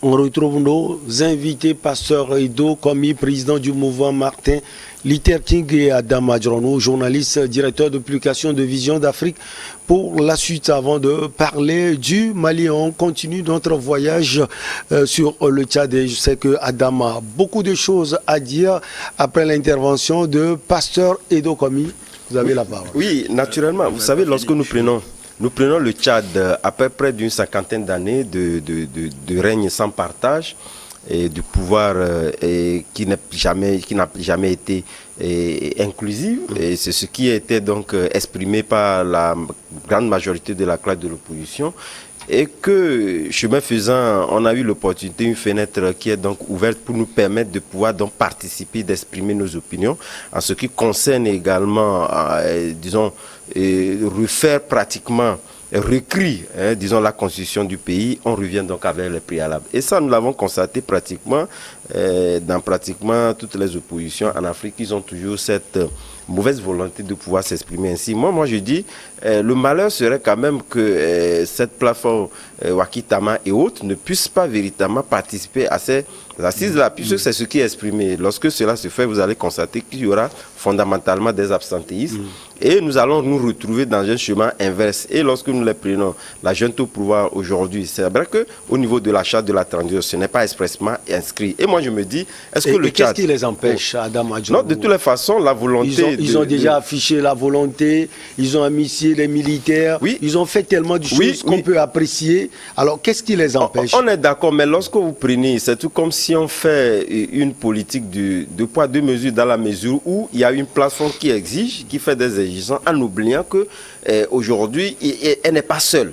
On retrouve nos invités, Pasteur Edo Komi, président du mouvement Martin Luther King, et Adama Adjorono, journaliste, directeur de publication de Vision d'Afrique. Pour la suite, avant de parler du Mali, on continue notre voyage sur le Tchad. Et je sais que Adama a beaucoup de choses à dire après l'intervention de Pasteur Edo Komi. Vous avez la parole. Oui, naturellement. Vous savez, lorsque nous prenons le Tchad après près d'une cinquantaine d'années de règne sans partage et du pouvoir qui n'a jamais été inclusif. Et c'est ce qui a été donc exprimé par la grande majorité de la classe de l'opposition. Et que, chemin faisant, on a eu l'opportunité, une fenêtre qui est donc ouverte pour nous permettre de pouvoir donc participer, d'exprimer nos opinions. En ce qui concerne également, disons, refaire pratiquement, réécrit, disons, la constitution du pays, on revient donc avec les préalables. Et ça, nous l'avons constaté pratiquement, dans pratiquement toutes les oppositions en Afrique, ils ont toujours cette mauvaise volonté de pouvoir s'exprimer ainsi. Moi, je dis, le malheur serait quand même que cette plateforme Wakitama et autres ne puissent pas véritablement participer à ces assises-là, puisque c'est ce qui est exprimé. Lorsque cela se fait, vous allez constater qu'il y aura fondamentalement des absentéistes. Et nous allons nous retrouver dans un chemin inverse. Et lorsque nous les prenons, la junte au pouvoir aujourd'hui, c'est vrai qu'au niveau de la charte de la transition, ce n'est pas expressément inscrit. Et moi, je me dis, est-ce que le Tchad... Qu'est-ce qui les empêche, Adama Adjorono? Non, de toutes les façons, la volonté... Ils ont déjà affiché la volonté, ils ont amnistié les militaires, oui. Ils ont fait tellement de choses qu'on peut apprécier. Alors, qu'est-ce qui les empêche? On est d'accord, mais lorsque vous prenez, c'est tout comme si on fait une politique de poids, deux mesures, dans la mesure où il y a une plateforme qui exige, qui fait des exigences, en oubliant que aujourd'hui, elle n'est pas seule.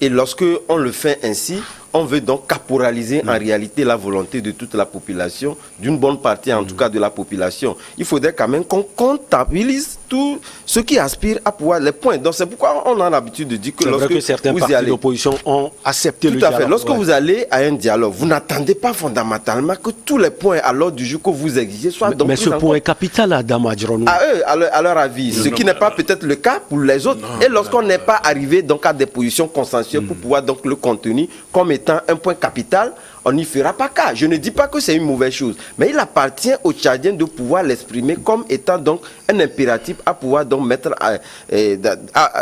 Et lorsque on le fait ainsi, on veut donc caporaliser en réalité la volonté de toute la population, d'une bonne partie en tout cas de la population. Il faudrait quand même qu'on comptabilise tout ce qui aspire à pouvoir les points. Donc c'est pourquoi on a l'habitude de dire que lorsque certains vous partis allez... d'opposition ont accepté le dialogue. Tout à fait. Lorsque vous allez à un dialogue, vous n'attendez pas fondamentalement que tous les points à l'ordre du jour que vous exigez soient... Mais ce point est capital, Adama Adjorono. À eux, à leur avis. Ce qui n'est pas peut-être le cas pour les autres. Et lorsqu'on n'est pas arrivé donc à des positions consensuelles pour pouvoir donc le contenir comme étant un point capital, on n'y fera pas cas. Je ne dis pas que c'est une mauvaise chose, mais il appartient aux Tchadiens de pouvoir l'exprimer comme étant donc un impératif à pouvoir donc mettre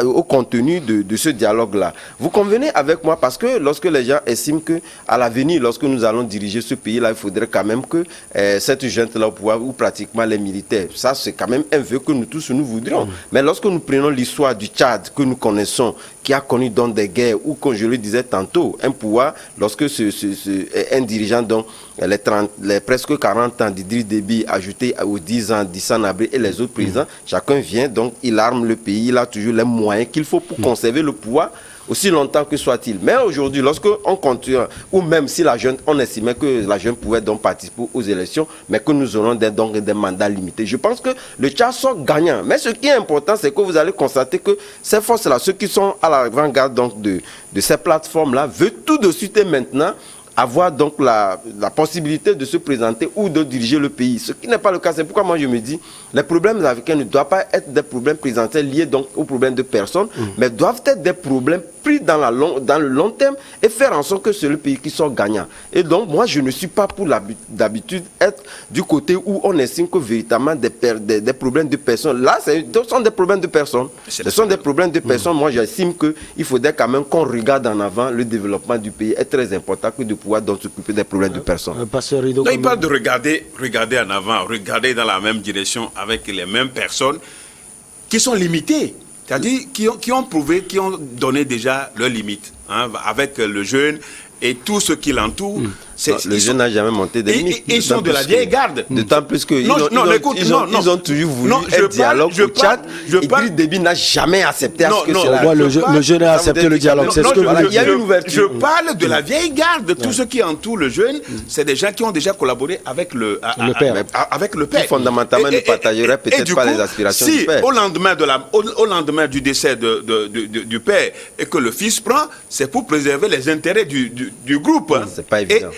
au contenu de ce dialogue-là. Vous convenez avec moi, parce que lorsque les gens estiment qu'à l'avenir, lorsque nous allons diriger ce pays-là, il faudrait quand même que cette junte-là au pouvoir, ou pratiquement les militaires, ça c'est quand même un vœu que nous tous nous voudrions. Mais lorsque nous prenons l'histoire du Tchad que nous connaissons, qui a connu donc des guerres, ou comme je le disais tantôt, un pouvoir, lorsque un dirigeant dont les presque 40 ans d'Idriss Déby ajouté aux 10 ans d'Issa Nabré et les autres présidents, chacun vient, donc il arme le pays, il a toujours les moyens qu'il faut pour conserver le pouvoir aussi longtemps que soit-il. Mais aujourd'hui, lorsqu'on continue, ou même si la jeune, on estimait que la jeune pouvait donc participer aux élections, mais que nous aurons des mandats limités, je pense que le Tchad sort gagnant. Mais ce qui est important, c'est que vous allez constater que ces forces-là, ceux qui sont à l'avant-garde donc de ces plateformes-là, veulent tout de suite et maintenant avoir donc la possibilité de se présenter ou de diriger le pays. Ce qui n'est pas le cas. C'est pourquoi moi je me dis, les problèmes africains ne doivent pas être des problèmes présentés liés donc aux problèmes de personnes, mais doivent être des problèmes pris dans le long terme et faire en sorte que c'est le pays qui soit gagnant. Et donc moi je ne suis pas pour d'habitude être du côté où on estime que véritablement des problèmes de personnes. Là, ce sont des problèmes de personnes. Ce sont des problèmes de personnes. Moi j'estime qu'il faudrait quand même qu'on regarde en avant le développement du pays. Est très important que de pouvoir donc s'occuper des problèmes de personnes. Non, il parle de regarder en avant, regarder dans la même direction avec les mêmes personnes qui sont limitées. C'est-à-dire qui ont prouvé, qui ont donné déjà leurs limites, hein, avec le jeune et tout ce qui l'entoure. Le jeune n'a jamais monté des limites. Ils sont de la vieille garde. D'autant plus qu'ils ont toujours voulu un dialogue au Tchad. Idriss Déby n'a jamais accepté à ce que cela... Le jeune a accepté le dialoc. Je parle de la vieille garde. Tout ce qui entoure le jeune, c'est des gens qui ont déjà collaboré avec le père. Qui fondamentalement ne partagerait peut-être pas les aspirations du père. Au lendemain du décès du père et que le fils prend, c'est pour préserver les intérêts du groupe. C'est pas évident.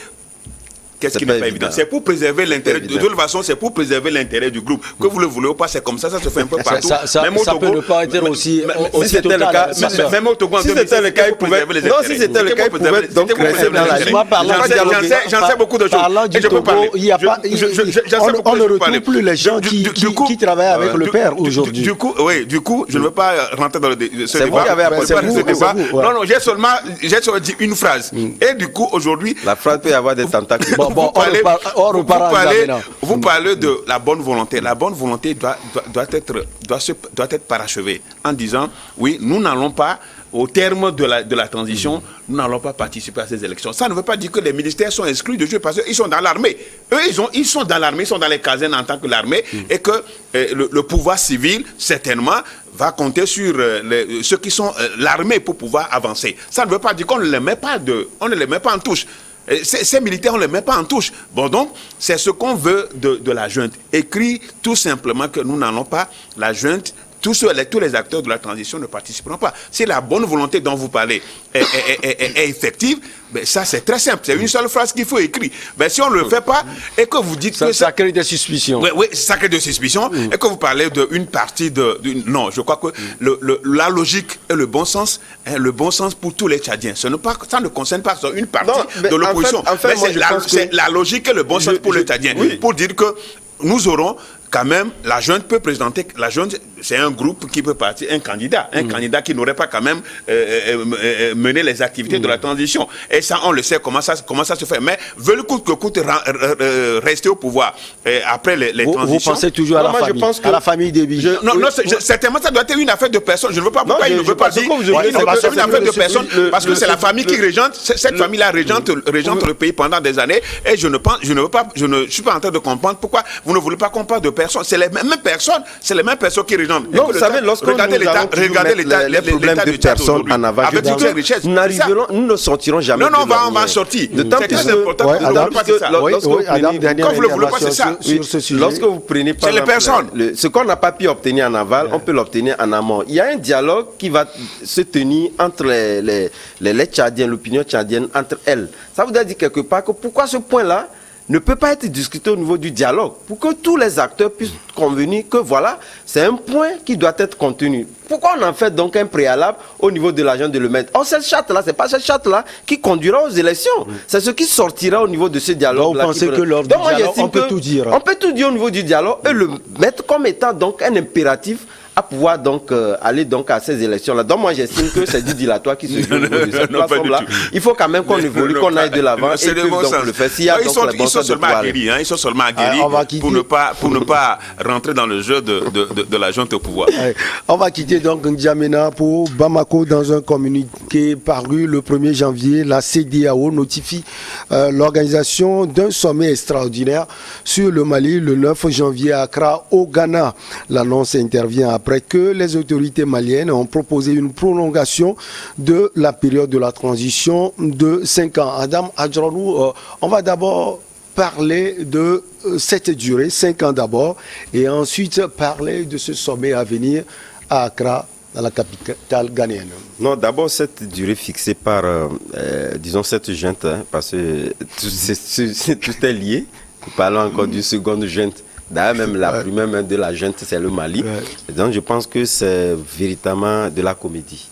Qu'est-ce qui n'est pas évident? C'est pour préserver l'intérêt. De toute façon, c'est pour préserver l'intérêt du groupe. Que vous le voulez ou pas, c'est comme ça se fait un peu partout. Ça peut ne pas être aussi. Si c'était le cas, même au Togo, si c'était le cas, il pouvait. Non, si c'était le cas, il pouvait donc rester dans la. J'en sais beaucoup de choses. Parlant du Togo, on ne retrouve plus les gens qui travaillent avec le père aujourd'hui. Du coup, je ne veux pas rentrer dans ce débat. Non, j'ai seulement dit une phrase. Et du coup, aujourd'hui. La phrase peut avoir des tentacules. Vous parlez de la bonne volonté. La bonne volonté doit être parachevée en disant, oui, nous n'allons pas, au terme de la transition, nous n'allons pas participer à ces élections. Ça ne veut pas dire que les ministères sont exclus de jeu parce qu'ils sont dans l'armée. Eux, ils sont dans l'armée, ils sont dans les casernes en tant que l'armée et que le pouvoir civil, certainement, va compter sur ceux qui sont l'armée pour pouvoir avancer. Ça ne veut pas dire qu'on ne les met pas en touche. Ces militaires, on ne les met pas en touche. Bon, donc, c'est ce qu'on veut de la junte. Écrit tout simplement que nous n'allons pas, la junte, tous les acteurs de la transition ne participeront pas. Si la bonne volonté dont vous parlez est effective, ben ça c'est très simple. C'est une seule phrase qu'il faut écrire. Ben si on ne le fait pas et que vous dites que ça crée des suspicions. Oui, ça crée des suspicions. Et que vous parlez d'une partie non, je crois que la logique et le bon sens pour tous les Tchadiens. Ça ne concerne pas une partie de l'opposition. En fait, c'est la logique et le bon sens pour les Tchadiens. Pour dire que nous aurons quand même, la junte peut présenter, la junte, c'est un groupe qui peut partir, un candidat qui n'aurait pas quand même mené les activités de la transition. Et ça, on le sait comment ça se fait. Mais veulent coûte que coûte rester au pouvoir après les transitions. Vous pensez toujours à la famille, à la famille Déby. Certainement, ça doit être une affaire de personne. Je ne veux pas pourquoi il ne veut pas dire. C'est une affaire de personne parce que c'est la famille qui régente. Cette famille-là régente le pays pendant des années. Et je ne suis pas en train de comprendre pourquoi vous ne voulez pas qu'on parle de personnes. C'est les mêmes personnes qui régent. Non, vous savez, lorsqu'on regardez les problèmes de personnes en aval, nous ne sortirons jamais. Non, on va en sortir. C'est très important. Lorsque vous prenez par exemple ce qu'on n'a pas pu obtenir en aval, on peut l'obtenir en amont. Il y a un dialogue qui va se tenir entre les Tchadiens, l'opinion tchadienne, entre elles. Ça voudrait dire quelque part que pourquoi ce point-là ne peut pas être discuté au niveau du dialogue, pour que tous les acteurs puissent convenir que voilà, c'est un point qui doit être contenu. Pourquoi on en fait donc un préalable au niveau de l'agent de le mettre? Or, cette charte-là, c'est pas cette charte-là qui conduira aux élections. C'est ce qui sortira au niveau de ce dialogue. Vous pensez que lors du dialogue, on peut tout dire? On peut tout dire au niveau du dialogue et le mettre comme étant donc un impératif à pouvoir donc aller donc à ces élections-là. Donc moi j'estime que c'est du dilatoire qui se joue au niveau de cette plateforme-là. Il faut quand même qu'on évolue, qu'on aille de l'avant et que donc le fait. Ils sont seulement aguerris, ils sont seulement aguerris pour ne pas rentrer dans le jeu de la junte au pouvoir. On va quitter donc N'Djamena pour Bamako. Dans un communiqué paru le 1er janvier, la CEDEAO notifie l'organisation d'un sommet extraordinaire sur le Mali le 9 janvier à Accra au Ghana. L'annonce intervient après que les autorités maliennes ont proposé une prolongation de la période de la transition de 5 ans. Adam Adjranou, on va d'abord parler de cette durée, 5 ans d'abord, et ensuite parler de ce sommet à venir à Accra, dans la capitale ghanéenne. Non, d'abord cette durée fixée par, disons, cette junte, parce que tout est lié. Nous parlons encore d'une seconde junte. D'ailleurs, même la première main de la junte, c'est le Mali. Donc, je pense que c'est véritablement de la comédie.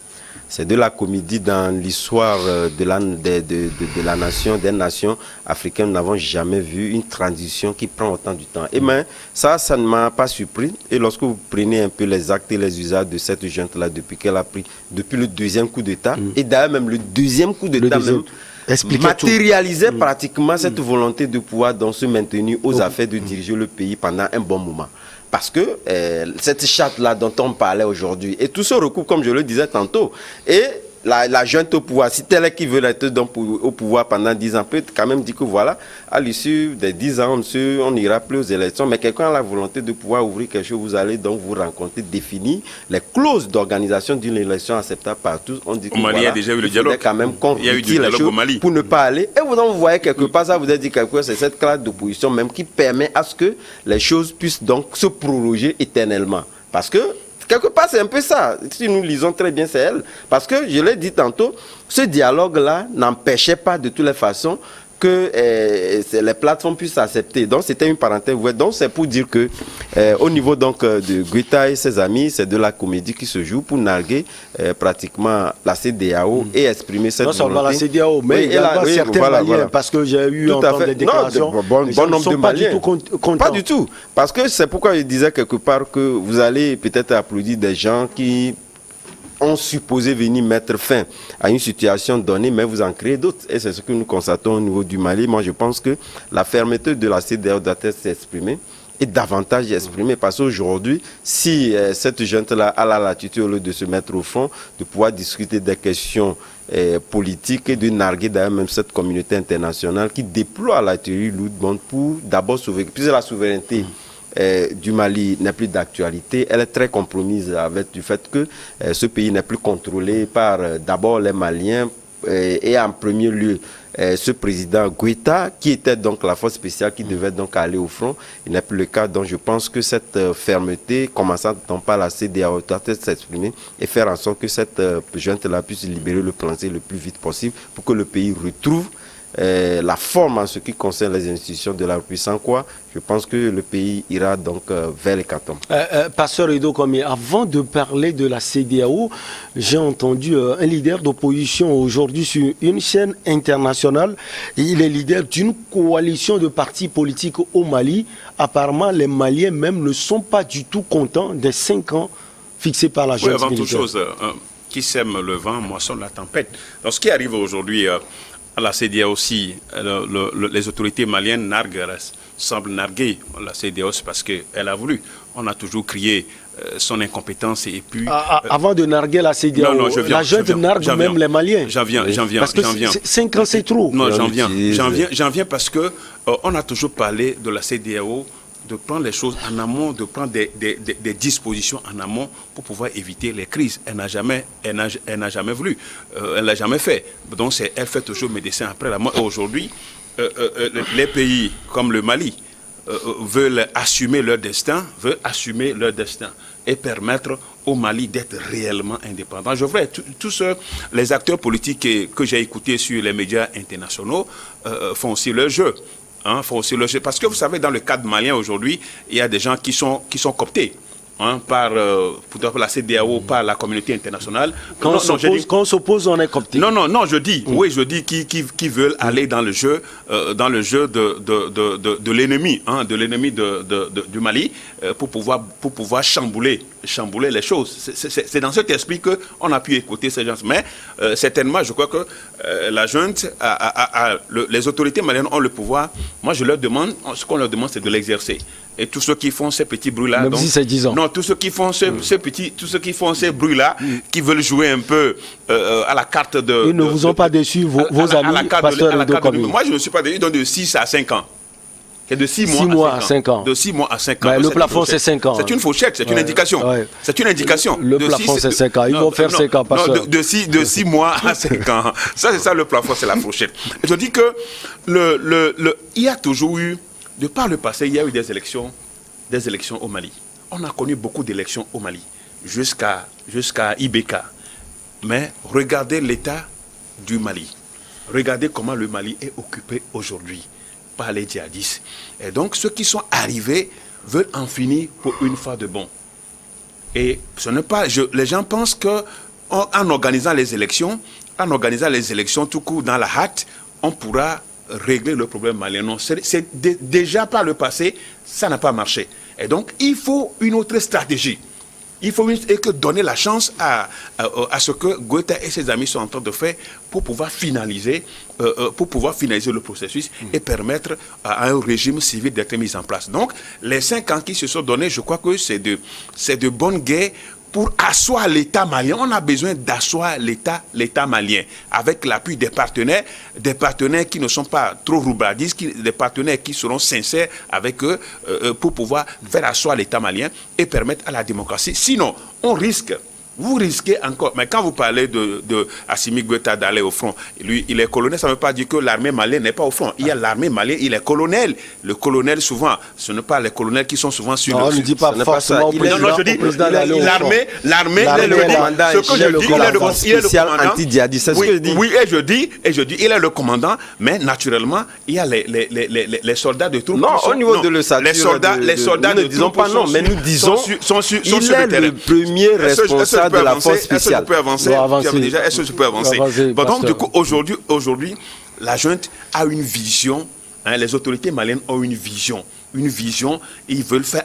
C'est de la comédie dans l'histoire de la nation, des nations africaines. Nous n'avons jamais vu une transition qui prend autant de temps. Et bien, ça ne m'a pas surpris. Et lorsque vous prenez un peu les actes et les usages de cette junte-là, depuis qu'elle a pris, depuis le deuxième coup d'État, et d'ailleurs même le deuxième coup d'État même, matérialiser pratiquement cette volonté de pouvoir donc se maintenir aux affaires de diriger le pays pendant un bon moment. Parce que cette charte-là dont on parlait aujourd'hui, et tout se recoupe, comme je le disais tantôt, et la junte au pouvoir, si tel est qui veut être donc au pouvoir pendant 10 ans, peut quand même dire que voilà, à l'issue des 10 ans, on n'ira plus aux élections, mais quelqu'un a la volonté de pouvoir ouvrir quelque chose, vous allez donc vous rencontrer, définir les clauses d'organisation d'une élection acceptable par tous. On dit que Mali, voilà, a déjà eu le dialogue. Quand même il y a eu du dialogue au Mali. Pour ne pas aller. Et vous voyez quelque part, ça vous a dit quelque chose, c'est cette classe d'opposition même qui permet à ce que les choses puissent donc se prolonger éternellement. Parce que quelque part, c'est un peu ça. Si nous lisons très bien, c'est elle. Parce que, je l'ai dit tantôt, ce dialogue-là n'empêchait pas de toutes les façons que les plateformes puissent accepter. Donc c'était une parenthèse. Donc c'est pour dire que au niveau donc de Guetta et ses amis, c'est de la comédie qui se joue pour narguer pratiquement la CEDEAO et exprimer cette volonté. Non seulement la CEDEAO, mais également certains Maliens, parce que j'ai eu entendu des déclarations. Bon nombre de Maliens. Pas du tout. Parce que c'est pourquoi je disais quelque part que vous allez peut-être applaudir des gens qui ont supposé venir mettre fin à une situation donnée, mais vous en créez d'autres. Et c'est ce que nous constatons au niveau du Mali. Moi, je pense que la fermeté de la CEDEAO doit être exprimée et davantage exprimée. Parce qu'aujourd'hui, si cette junte-là a la latitude, au lieu de se mettre au fond, de pouvoir discuter des questions politiques et de narguer d'ailleurs même cette communauté internationale qui déploie la théorie lourde pour d'abord sauver, puisque la souveraineté du Mali n'est plus d'actualité, elle est très compromise avec du fait que ce pays n'est plus contrôlé par d'abord les Maliens et en premier lieu ce président Guetta qui était donc la force spéciale qui devait donc aller au front. Il n'est plus le cas, donc je pense que cette fermeté, commençant par la CEDEAO, doit s'exprimer et faire en sorte que cette junte-là puisse libérer le français le plus vite possible pour que le pays retrouve la forme en ce qui concerne les institutions de la République, sans quoi je pense que le pays ira donc vers l'hécatombe. Pasteur Edo Komi, avant de parler de la CEDEAO, j'ai entendu un leader d'opposition aujourd'hui sur une chaîne internationale. Il est leader d'une coalition de partis politiques au Mali. Apparemment, les Maliens même ne sont pas du tout contents des 5 ans fixés par la junte militaire. Avant toute chose, qui sème le vent moissonne la tempête. Donc, ce qui arrive aujourd'hui à la CEDEAO aussi, les autorités maliennes semblent narguer la CEDEAO parce qu'elle a voulu. On a toujours crié son incompétence et puis... Avant de narguer la CEDEAO, la junte nargue même les Maliens. J'en viens. Parce que 5 ans c'est trop. Non, j'en viens parce que on a toujours parlé de la CEDEAO, de prendre les choses en amont, de prendre des dispositions en amont pour pouvoir éviter les crises. Elle n'a jamais voulu. Elle l'a jamais fait. Donc elle fait toujours médecin après la mort. Aujourd'hui, les pays comme le Mali veulent assumer leur destin et permettre au Mali d'être réellement indépendant. Je voudrais tous les acteurs politiques que j'ai écoutés sur les médias internationaux font aussi leur jeu. Parce que vous savez, dans le cadre malien aujourd'hui, il y a des gens qui sont cooptés par la CEDEAO, par la communauté internationale. Quand on s'oppose, on est coopté. Non, je dis qui veulent aller dans le jeu de l'ennemi, du Mali, pour pouvoir chambouler les choses. C'est dans cet esprit qu'on a pu écouter ces gens. Mais certainement, je crois que la junte, les autorités maliennes ont le pouvoir. Moi, ce qu'on leur demande, c'est de l'exercer. Et tous ceux qui font ces petits bruits-là... Même si c'est 10 ans. Non, tous ceux qui font ces bruits-là, qui veulent jouer un peu à la carte de... Ils ne vous ont pas déçu, vos amis, Pasteur Edo Komi. Moi, je ne suis pas déçu, donc de 6 à 5 ans. C'est de 6 mois à 5 ans. De 6 mois à 5 ans. Le plafond, c'est 5 ans. C'est une fourchette, c'est une indication. C'est une indication. Le plafond, c'est 5 ans. Ils vont faire 5 ans, Pasteur. De 6 mois à 5 ans. Ça, c'est ça le plafond, c'est la fourchette. Je dis que il y a toujours eu... De par le passé, il y a eu des élections au Mali. On a connu beaucoup d'élections au Mali, jusqu'à Ibeka. Mais regardez l'état du Mali. Regardez comment le Mali est occupé aujourd'hui par les djihadistes. Et donc, ceux qui sont arrivés veulent en finir pour une fois de bon. Et ce n'est pas... les gens pensent qu'en organisant les élections tout court dans la hâte, on pourra régler le problème malien. Non, c'est déjà par le passé, ça n'a pas marché. Et donc, il faut une autre stratégie. Il faut donner la chance à ce que Guetta et ses amis sont en train de faire pour pouvoir finaliser le processus et permettre à un régime civil d'être mis en place. Donc, les 5 ans qui se sont donnés, je crois que c'est de bonnes guerres pour asseoir l'État malien. On a besoin d'asseoir l'État malien avec l'appui des partenaires qui ne sont pas trop roublardistes, des partenaires qui seront sincères avec eux pour pouvoir faire asseoir l'État malien et permettre à la démocratie. Sinon, on risque vous risquez encore. Mais quand vous parlez de Assimi Goïta d'aller au front, lui, il est colonel, ça ne veut pas dire que l'armée malienne n'est pas au front. Il y a l'armée malienne, il est colonel. Le colonel, souvent, ce n'est pas les colonels qui sont souvent sur non, le... on ne dit pas forcément au président. Non, je dis, l'armée, il est le commandant. Ce que je dis, il est le commandant. Anti-djihadiste, c'est ce que je dis. Oui, et je dis, il est le commandant, mais naturellement, il y a les soldats de troupes. Non, au niveau de l'ossature, les soldats nous ne disons pas non, mais nous disons il est le premier responsable de la force spéciale. Est-ce que je peux avancer? Est-ce que je peux avancer? Donc, du coup, aujourd'hui, la junte a une vision, hein, les autorités maliennes ont une vision, elles veulent faire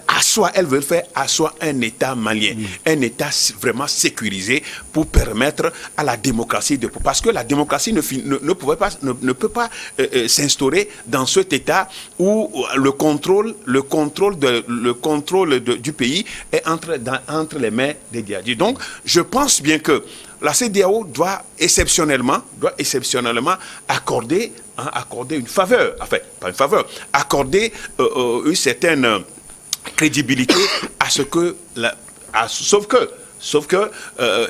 asseoir un État malien, un État vraiment sécurisé pour permettre à la démocratie parce que la démocratie ne peut pas s'instaurer dans cet État où le contrôle du pays est entre les mains des djihadistes. Donc, je pense bien que la CEDEAO doit exceptionnellement accorder une faveur, enfin, pas une faveur, accorder une certaine crédibilité à ce que, sauf que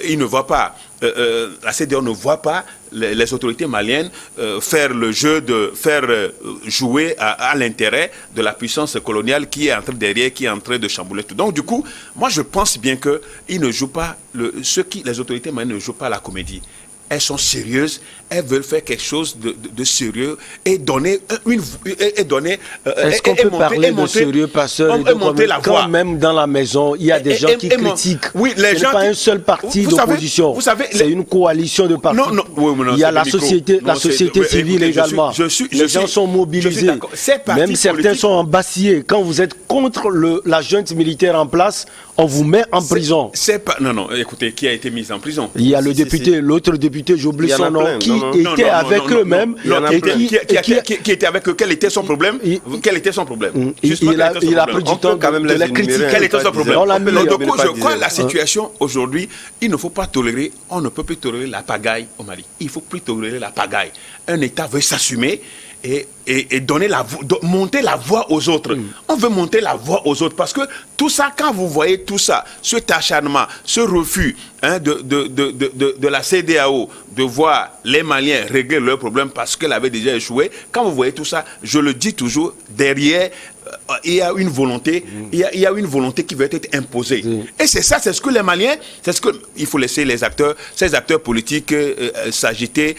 il ne voit pas, la CEDEAO ne voit pas les autorités maliennes faire le jeu de faire jouer à l'intérêt de la puissance coloniale qui est en train derrière, qui est en train de chambouler tout. Donc du coup, moi je pense bien que ils ne jouent pas les autorités maliennes ne jouent pas la comédie. Elles sont sérieuses, elles veulent faire quelque chose de sérieux et donner Est-ce qu'on peut parler de sérieux, pasteur, quand même dans la maison, il y a des gens qui critiquent. Oui, les gens pas un seul parti d'opposition. C'est une coalition de partis. Il y a la société civile également. Les gens sont mobilisés. Même certains sont embasillés. Quand vous êtes contre la junte militaire en place, on vous met en prison. Non, écoutez, qui a été mis en prison? Il y a le député, l'autre député, j'oublie son nom, qui était avec eux-mêmes. Qui était avec eux? Quel était son problème? Quel était son problème? Il a pris du temps de les critiquer. Quel était son problème? Donc, je crois que la situation aujourd'hui, il ne faut pas tolérer, on ne peut plus tolérer la pagaille au Mali. Il ne faut plus tolérer la pagaille. Un État veut s'assumer et donner monter la voix aux autres. On veut monter la voix aux autres parce que tout ça, quand vous voyez tout ça, cet acharnement, ce refus de la CEDEAO de voir les Maliens régler leurs problèmes parce qu'elle avait déjà échoué, quand vous voyez tout ça, je le dis toujours, derrière, il y a une volonté, il y a une volonté qui veut être imposée. Et c'est ça, c'est ce que les Maliens, il faut laisser ces acteurs politiques s'agiter,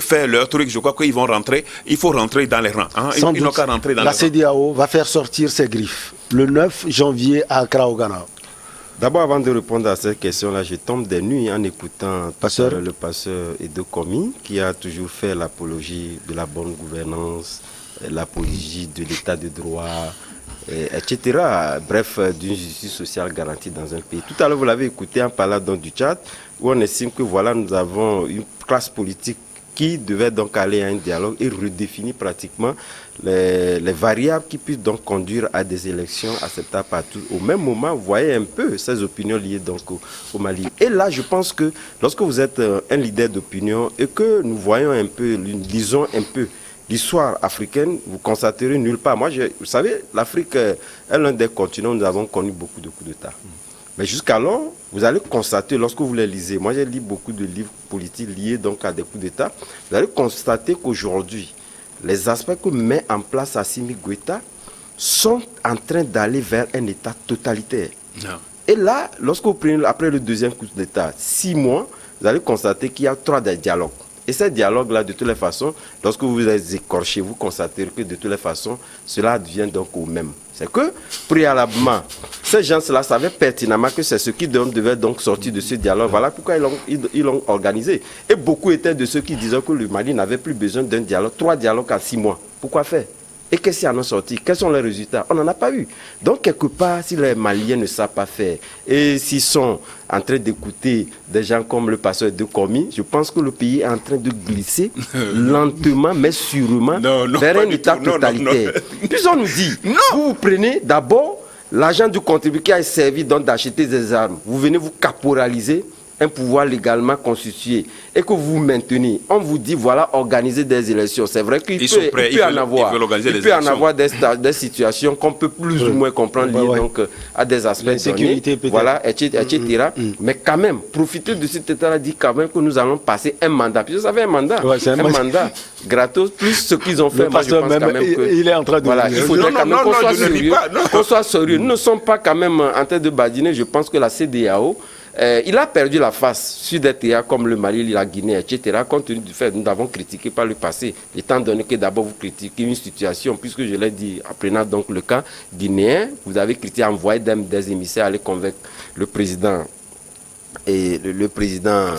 faire leur truc. Je crois qu'ils vont rentrer, il faut rentrer dans les rangs. Hein. Ils n'ont qu'à rentrer dans les rangs. La CEDEAO va faire sortir ses griffes le 9 janvier à Accra, au Ghana. D'abord, avant de répondre à cette question-là, je tombe des nuits en écoutant le pasteur Edo Komi, qui a toujours fait l'apologie de la bonne gouvernance, l'apologie de l'état de droit, etc. Bref, d'une justice sociale garantie dans un pays. Tout à l'heure, vous l'avez écouté en parlant donc du Tchad, où on estime que voilà, nous avons une classe politique qui devait donc aller à un dialogue et redéfinir pratiquement les variables qui puissent donc conduire à des élections acceptables par tous. Au même moment, vous voyez un peu ces opinions liées donc au Mali. Et là, je pense que lorsque vous êtes un leader d'opinion et que nous voyons un peu, lisons un peu l'histoire africaine, vous constaterez nulle part. Moi, vous savez, l'Afrique est l'un des continents où nous avons connu beaucoup de coups d'État. Mais jusqu'alors, vous allez constater, lorsque vous les lisez, moi j'ai lu beaucoup de livres politiques liés donc à des coups d'État, vous allez constater qu'aujourd'hui, les aspects que met en place Assimi Goïta sont en train d'aller vers un État totalitaire. Non. Et là, lorsque vous prenez, après le deuxième coup d'État, 6 mois, vous allez constater qu'il y a 3 dialogues. Et ces dialogues-là, de toutes les façons, lorsque vous les écorchez, vous constaterez que de toutes les façons, cela advient donc au même. C'est que, préalablement, ces gens-là savaient pertinemment que c'est ce qui devait donc sortir de ce dialogue. Voilà pourquoi ils l'ont organisé. Et beaucoup étaient de ceux qui disaient que le Mali n'avait plus besoin d'un dialogue, 3 dialogues à 6 mois. Pourquoi faire ? Et qu'est-ce qui en a sorti? Quels sont les résultats? On n'en a pas eu. Donc, quelque part, si les Maliens ne savent pas faire, et s'ils sont en train d'écouter des gens comme le pasteur de Komi, je pense que le pays est en train de glisser lentement, mais sûrement, vers un État totalitaire. Puis on nous dit, vous prenez d'abord l'argent du contribuable qui a servi donc d'acheter des armes. Vous venez vous caporaliser un pouvoir légalement constitué et que vous maintenez, on vous dit voilà, organiser des élections. C'est vrai qu'il peut y en avoir des situations qu'on peut plus ou moins comprendre liées donc à des aspects donnés, voilà, etc. Mais quand même, profiter de cet état-là, dit quand même que nous allons passer un mandat. Puis vous avez un mandat, un mandat gratos, plus ce qu'ils ont fait. Moi, je pense quand même que il est en train de voilà, il faudrait quand même qu'on soit sérieux. Nous ne sommes pas quand même en train de badiner. Je pense que la CEDEAO, il a perdu la face sur des théâtres comme le Mali, la Guinée, etc. Compte tenu du fait que nous avons critiqué par le passé, étant donné que d'abord vous critiquez une situation, puisque je l'ai dit, apprenant donc le cas guinéen, vous avez critiqué, envoyé des émissaires aller convaincre le président et le président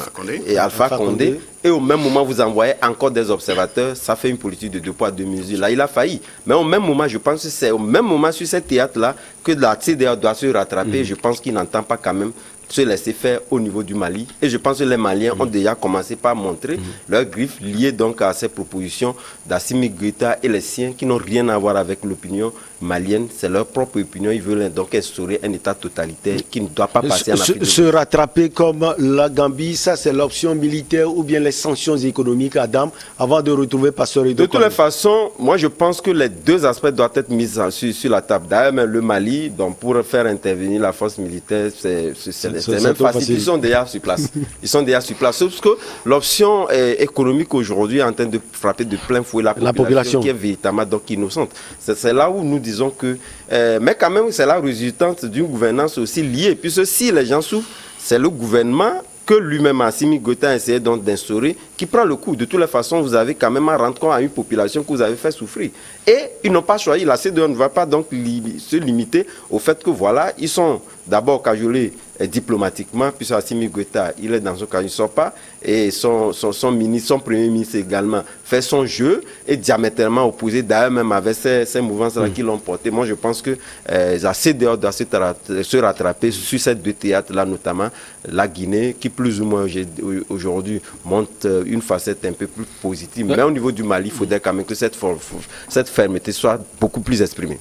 Alpha Condé. Et au même moment, vous envoyez encore des observateurs. Ça fait une politique de 2 poids 2 mesures. Là, il a failli. Mais au même moment, je pense que c'est au même moment sur ce théâtre-là que la CEDEAO doit se rattraper. Je pense qu'il n'entend pas quand même se laisser faire au niveau du Mali. Et je pense que les Maliens ont déjà commencé par montrer leurs griffes liées donc à ces propositions d'Assimi Goïta et les siens qui n'ont rien à voir avec l'opinion malienne. C'est leur propre opinion. Ils veulent donc instaurer un État totalitaire qui ne doit pas passer en Afrique. Se rattraper comme la Gambie, ça c'est l'option militaire ou bien les sanctions économiques, Adam, avant de retrouver Pasteur Ido. De toutes les façons, moi je pense que les deux aspects doivent être mis sur la table. D'ailleurs, le Mali, donc, pour faire intervenir la force militaire, c'est même facile. Ils sont déjà sur place. Ils sont déjà sur place. Sauf que l'option économique aujourd'hui est en train de frapper de plein fouet la population qui est véritablement donc innocente. C'est là où nous disons que... mais quand même, c'est la résultante d'une gouvernance aussi liée. Puisque si les gens souffrent, c'est le gouvernement que lui-même, Assimi Goïta, a essayé donc d'instaurer, qui prend le coup. De toutes les façons, vous avez quand même à rendre compte à une population que vous avez fait souffrir. Et ils n'ont pas choisi. La CEDEAO ne va pas donc se limiter au fait que voilà, ils sont d'abord cajolés diplomatiquement, puisque Assimi Goïta, il est dans ce cas, il ne sort pas, et son ministre, son premier ministre également, fait son jeu, et diamétralement opposé, d'ailleurs même avec ces mouvances-là qui l'ont porté. Moi, je pense que la CEDEAO doit se rattraper sur ces deux théâtres-là, notamment la Guinée, qui plus ou moins aujourd'hui montre une facette un peu plus positive. Mais au niveau du Mali, il faudrait quand même que cette fermeté soit beaucoup plus exprimée.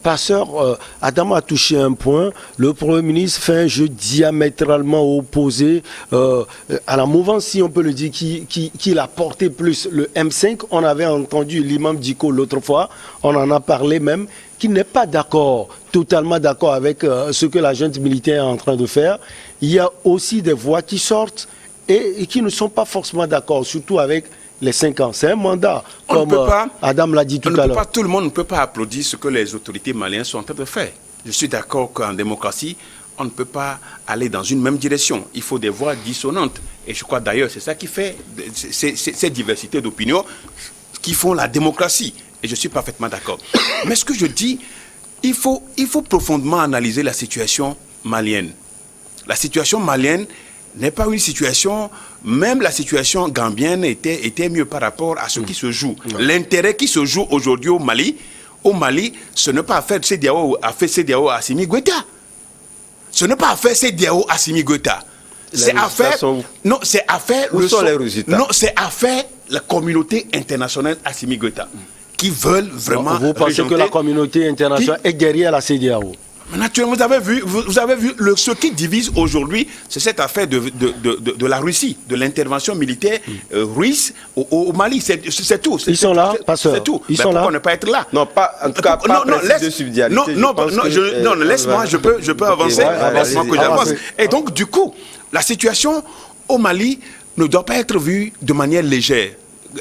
Pasteur, Adam a touché un point. Le Premier ministre fait un jeu diamétralement opposé à la mouvance, si on peut le dire, qui l'a porté plus. Le M5, on avait entendu l'imam Diko l'autre fois, on en a parlé même, qui n'est pas d'accord, totalement d'accord avec ce que la junte militaire est en train de faire. Il y a aussi des voix qui sortent et qui ne sont pas forcément d'accord, surtout avec les 5 ans. C'est un mandat, comme Adam l'a dit tout à l'heure. Tout le monde ne peut pas applaudir ce que les autorités maliennes sont en train de faire. Je suis d'accord qu'en démocratie, on ne peut pas aller dans une même direction. Il faut des voix dissonantes. Et je crois d'ailleurs, c'est ça qui fait ces diversités d'opinions qui font la démocratie. Et je suis parfaitement d'accord. Mais ce que je dis, il faut profondément analyser la situation malienne. La situation malienne n'est pas une situation, même la situation gambienne était mieux par rapport à ce qui se joue. L'intérêt qui se joue aujourd'hui au Mali, ce n'est pas à faire CEDEAO à Assimi Goïta. Ce n'est pas à faire CEDEAO à Assimi Goïta. C'est à faire... Non, c'est à faire... Où sont les résultats? Non, c'est à faire la communauté internationale à Assimi Goïta, qui veulent vraiment... Vous pensez que la communauté internationale est derrière la CEDEAO? Naturellement, vous avez vu ce qui divise aujourd'hui, c'est cette affaire de la Russie, de l'intervention militaire russe au Mali. C'est tout. Ils sont là, pasteur. C'est tout. Ils sont là. Pourquoi ne pas être là? Non, pas en tout cas pas de subsidiarité. Non, laisse-moi, je peux avancer. Laisse-moi que j'avance. Et donc, du coup, la situation au Mali ne doit pas être vue de manière légère.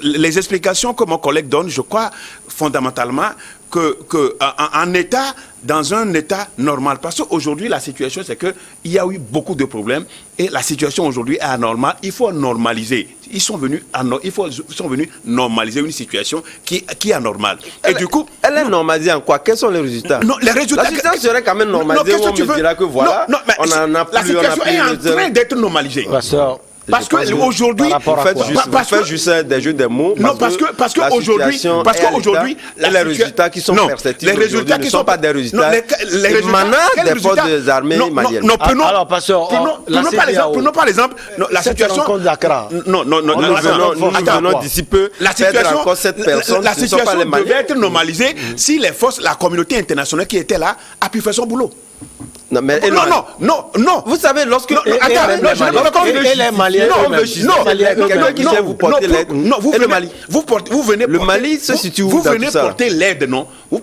Les explications que mon collègue donne, je crois fondamentalement dans un état normal. Parce qu'aujourd'hui, la situation, c'est qu'il y a eu beaucoup de problèmes et la situation aujourd'hui est anormale. Il faut normaliser. Ils sont venus normaliser une situation qui est anormale. Et du coup... Elle est normalisée en quoi? Quels sont les résultats? Non, les résultats... La situation serait quand même normalisée. On me dira que voilà, on en a plus... La situation est en train d'être normalisée. Parce qu'aujourd'hui, faites juste des jeux de mots. Non, parce qu'aujourd'hui, les résultats qui sont perceptibles ne sont pas des résultats émanant des forces des armées maliennes. Alors, prenons par exemple la situation. Nous venons d'ici peu faire encore cette personne. La situation devait être normalisée si la communauté internationale qui était là a pu faire son boulot. Non, mais non. Vous savez, lorsque les Maliens, quelqu'un qui vient vous porter l'aide. Non, vous venez le Mali se situe où? Vous venez porter l'aide, non? Vous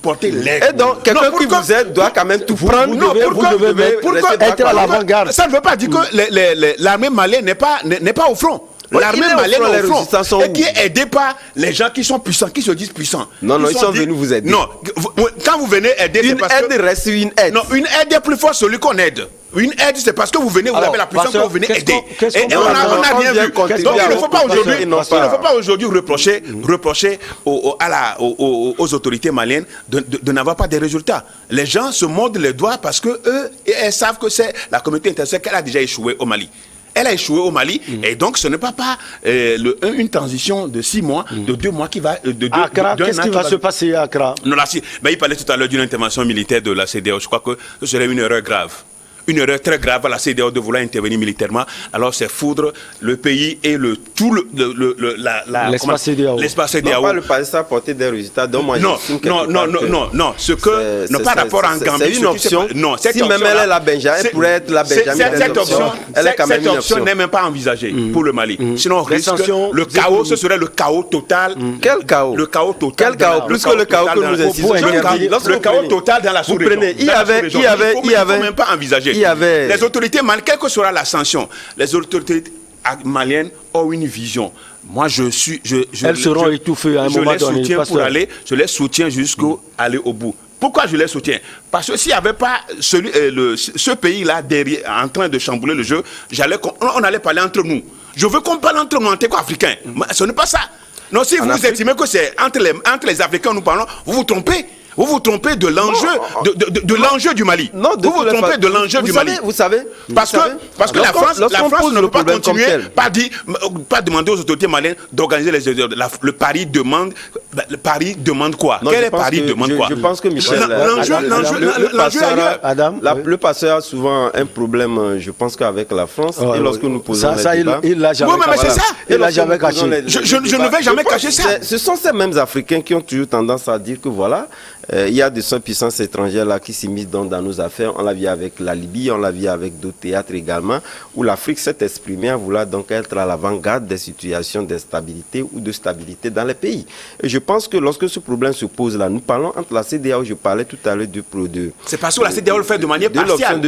portez l'aide. Et donc, quelqu'un qui vous aide doit quand même tout prendre. Vous devez être à l'avant-garde. Ça ne veut pas dire que l'armée malienne n'est pas au front. L'armée malienne est au front et qui est aidée par les gens qui sont puissants, qui se disent puissants. Non, ils sont venus vous aider. Non, quand vous venez aider, c'est parce que... Une aide reste une aide. Non, une aide est plus forte celui qu'on aide. Une aide, c'est parce que vous venez, vous avez la puissance, que vous venez aider. Et on n'a rien vu. Donc il ne faut pas aujourd'hui reprocher aux autorités maliennes de n'avoir pas de résultats. Les gens se mordent les doigts parce que elles savent que c'est la communauté internationale qui a déjà échoué au Mali. Elle a échoué au Mali et donc ce n'est pas une transition de 6 mois, de 2 mois qui va... Accra, qu'est-ce qui va se passer à Accra? Non, là, il parlait tout à l'heure d'une intervention militaire de la CEDEAO. Je crois que ce serait une erreur grave. Une erreur très grave à la CEDEAO de vouloir intervenir militairement. Alors c'est foudre le pays et l'espace CEDEAO. L'espace CEDEAO. Pas le passé, ça a porté des résultats. Donc moi, non. Ce que n'a pas rapport en Gambie. C'est une option. Non, si même elle est la Benjamin, elle pourrait être la Benjamin. Cette option n'est même pas envisagée pour le Mali. Sinon on risque le chaos. Ce serait le chaos total. Quel chaos? Le chaos total. Quel chaos? Plus que le chaos que nous insistons. Le chaos total dans la sous-région. Il y avait même pas envisagé. Les autorités maliennes, quelle que sera la sanction, les autorités maliennes ont une vision. Moi, elles seront étouffées à un moment donné. Je les soutiens jusqu'au aller au bout. Pourquoi je les soutiens? Parce que s'il n'y avait pas ce pays-là derrière, en train de chambouler le jeu, on allait parler entre nous. Je veux qu'on parle entre nous en tant qu'Africains. Ce n'est pas ça. Non, si vous estimez que c'est entre les Africains nous parlons, vous vous trompez. Vous vous trompez de l'enjeu de l'enjeu du Mali. Non, vous vous trompez de l'enjeu du Mali. Vous savez, parce que la France ne peut pas continuer pas demander aux autorités maliennes d'organiser le Paris demande quoi? Quel est Paris demande quoi? Je pense que Michel, le passeur a souvent un problème, je pense qu'avec la France. Et lorsque nous posons ça, il l'a jamais caché. Je ne vais jamais cacher ça. Ce sont ces mêmes Africains qui ont toujours tendance à dire que voilà, il y a des puissances étrangères là qui s'immiscent dans nos affaires. On l'a vu avec la Libye, on l'a vu avec d'autres théâtres également, où l'Afrique s'est exprimée à vouloir donc être à l'avant-garde des situations d'instabilité ou de stabilité dans les pays. Et je pense que lorsque ce problème se pose là, nous parlons entre la CEDEAO, je parlais tout à l'heure c'est parce que la CEDEAO le fait de manière partielle.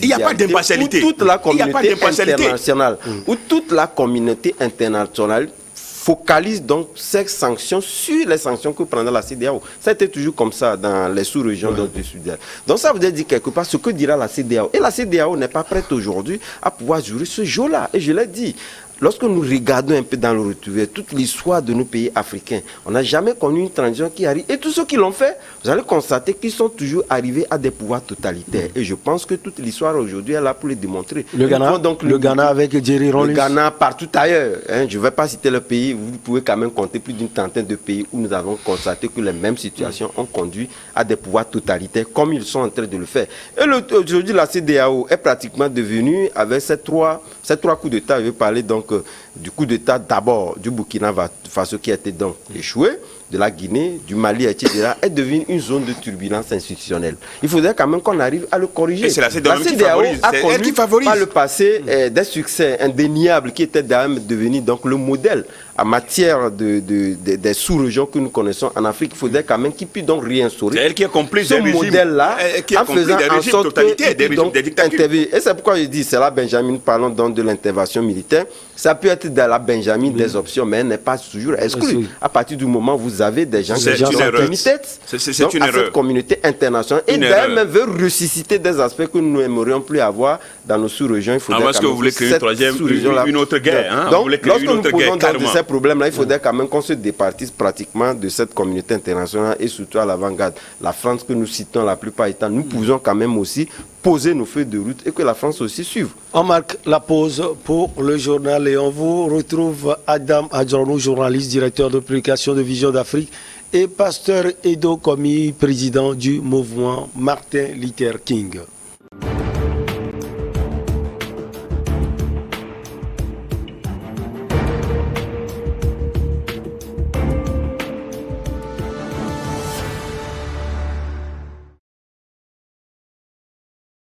Il n'y a pas d'impartialité. Toute la communauté internationale, où toute la communauté internationale focalise donc ces sanctions sur les sanctions que prendra la CEDEAO. Ça a été toujours comme ça dans les sous-régions du Sud-Est. Donc ça veut dire quelque part ce que dira la CEDEAO. Et la CEDEAO n'est pas prête aujourd'hui à pouvoir jouer ce jeu-là. Et je l'ai dit. Lorsque nous regardons un peu dans le retrouvé toute l'histoire de nos pays africains, on n'a jamais connu une transition qui arrive. Et tous ceux qui l'ont fait, vous allez constater qu'ils sont toujours arrivés à des pouvoirs totalitaires. Et je pense que toute l'histoire aujourd'hui est là pour les démontrer. Le Ghana avec Jerry Rawlings. Le Ghana, partout ailleurs. Je ne vais pas citer le pays. Vous pouvez quand même compter plus d'une trentaine de pays où nous avons constaté que les mêmes situations ont conduit à des pouvoirs totalitaires comme ils sont en train de le faire. Et aujourd'hui, la CEDEAO est pratiquement devenue, avec ces trois coups d'État, je vais parler donc du coup d'État d'abord du Burkina Faso qui a été donc échoué, de la Guinée, du Mali, etc., est devenue une zone de turbulence institutionnelle. Il faudrait quand même qu'on arrive à le corriger. Et c'est la CEDEAO qui favorise. Par le passé des succès indéniables qui étaient devenus donc le modèle en matière des sous-régions que nous connaissons en Afrique. Il faudrait quand même qu'il puisse donc réinstaurer elle qui est complice ce modèle-là en faisant en sorte des dictatures. Et c'est pourquoi je dis, c'est là Benjamin, parlons donc de l'intervention militaire. Ça peut être dans la Benjamin des options, mais elle n'est pas toujours exclue. À partir du moment où vous avez des gens qui ont une tête à cette communauté internationale et d'ailleurs même veut ressusciter des aspects que nous n'aimerions plus avoir dans nos sous-régions. Il faudrait parce que vous voulez créer une autre guerre. Donc, lorsque nous posons dans ces problèmes-là, il faudrait quand même qu'on se départisse pratiquement de cette communauté internationale et surtout à l'avant-garde. La France que nous citons la plupart du temps, nous pouvons quand même aussi poser nos feuilles de route et que la France aussi suive. On marque la pause pour le journal et on vous retrouve Adam Adjornou, journaliste, directeur de publication de Vision d'Afrique, et Pasteur Edo Komi, président du mouvement Martin Luther King.